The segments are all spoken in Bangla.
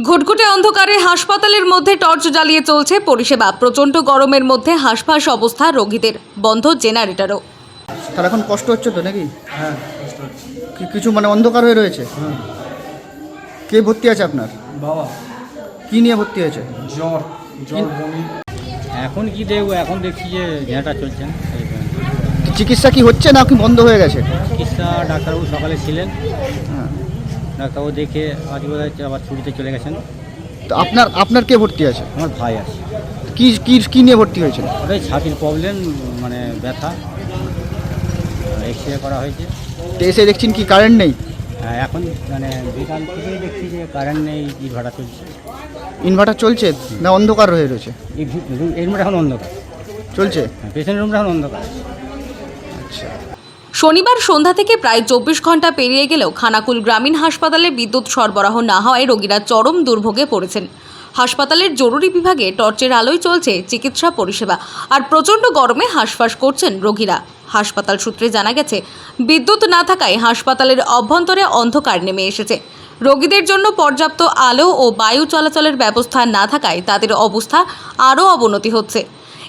ঘুটঘুটে অন্ধকারে হাসপাতালের মধ্যে টর্চ জ্বালিয়ে চলছে পরিষেবা। প্রচণ্ড গরমের মধ্যে হাঁসফাঁস অবস্থা রোগীদের, বন্ধ জেনারেটরও। তাহলে এখন কষ্ট হচ্ছে তো নাকি? হ্যাঁ, কষ্ট হচ্ছে। কিছু মানে অন্ধকার হয়ে রয়েছে। হ্যাঁ, কে ভর্তি আছে আপনার? বাবা কি নিয়ে ভর্তি হয়েছে? জ্বর বমি। এখন কি দেখবো, এখন দেখছি যে ঝেঁটা চলছে না। চিকিৎসা কি হচ্ছে না কি বন্ধ হয়ে গেছে? চিকিৎসা ডাক্তারবাবু সকালে ছিলেন, হ্যাঁ। ডাক্তারবাবু দেখে আজ বোধ হয় আবার ছুটিতে চলে গেছেন। তো আপনার কে ভর্তি আছে? আমার ভাই আছে। কি কি কি নিয়ে ভর্তি হয়েছে? ওটাই ছাতির প্রবলেম, মানে ব্যথা। এক্স রে করা হয়েছে। তো এসে দেখছেন কি কারেন্ট নেই? হ্যাঁ, এখন মানে বিকাল থেকেই দেখছি যে কারেন্ট নেই, ইনভার্টার চলছে। ইনভার্টার চলছে না অন্ধকার হয়ে রয়েছে? এই রুমটা এখন অন্ধকার চলছে। পেশেন্ট রুমটা এখন অন্ধকার। আচ্ছা। শনিবার সন্ধ্যা থেকে প্রায় 24 ঘন্টা পেরিয়ে গেলেও খানাকুল গ্রামীণ হাসপাতালে বিদ্যুৎ সরবরাহ না হওয়ায় রোগীরা চরম দুর্ভোগে পড়েছেন। হাসপাতালের জরুরি বিভাগে টর্চের আলোয় চলছে চিকিৎসা পরিষেবা, আর প্রচণ্ড গরমে হাঁসফাঁস করছেন রোগীরা। হাসপাতাল সূত্রে জানা গেছে, বিদ্যুৎ না থাকায় হাসপাতালের অভ্যন্তরে অন্ধকার নেমে এসেছে। রোগীদের জন্য পর্যাপ্ত আলো ও বায়ু চলাচলের ব্যবস্থা না থাকায় তাদের অবস্থা আরও অবনতি হচ্ছে।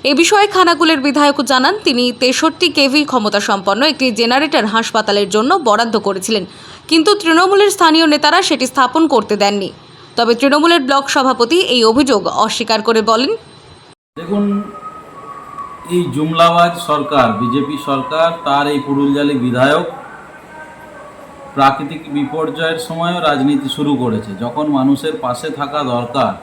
এ বিষয়ে খানাকুলের বিধায়ক জানান, তিনি 63 কেভি ক্ষমতা সম্পন্ন একটি জেনারেটর হাসপাতালের জন্য বরাদ্দ করেছিলেন, কিন্তু তৃণমূলের স্থানীয় নেতারা সেটি স্থাপন করতে দেননি। তবে তৃণমূলের ব্লক সভাপতি এই অভিযোগ অস্বীকার করে বলেন, দেখুন, এই জুমলাবাজ সরকার, বিজেপি সরকার, তার এই পুরুলজালি বিধায়ক প্রাকৃতিক বিপর্যয়ের সময়ও রাজনীতি শুরু করেছে, যখন মানুষের পাশে থাকা দরকার।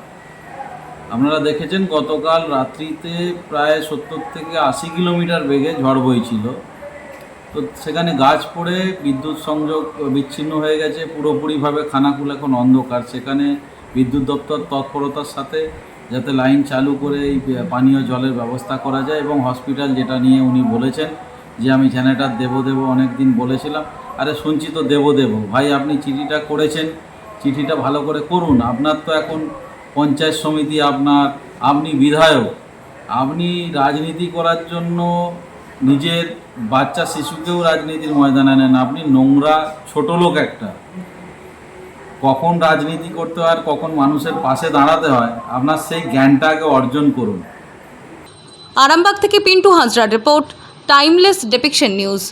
আপনারা দেখেছেন গতকাল রাত্রিতে প্রায় 70 থেকে 80 কিলোমিটার বেগে ঝড় বইছিল। তো সেখানে গাছ পড়ে বিদ্যুৎ সংযোগ বিচ্ছিন্ন হয়ে গেছে পুরোপুরিভাবে। খানাকুল এখন অন্ধকার। সেখানে বিদ্যুৎ দপ্তর তৎপরতার সাথে যাতে লাইন চালু করে এই পানীয় জলের ব্যবস্থা করা যায়, এবং হসপিটাল যেটা নিয়ে উনি বলেছেন যে আমি জেনারেটর দেবো অনেক দিন বলেছিলাম। আরে শুনছি তো দেবো ভাই, আপনি চিঠিটা করেছেন, চিঠিটা ভালো করে করুন। আপনার তো এখন পঞ্চায়েত সমিতি, আপনি বিধায়ক, আপনি রাজনীতি করার জন্য নিজের বাচ্চা শিশুকেও রাজনীতির ময়দানে নেন। আপনি নোংরা ছোট লোক একটা। কখন রাজনীতি করতে হয় আর কখন মানুষের পাশে দাঁড়াতে হয়, আপনার সেই জ্ঞানটা আগে অর্জন করুন। আরামবাগ থেকে পিন্টু হাজরার রিপোর্ট, টাইমলেস ডেপিকশন নিউজ।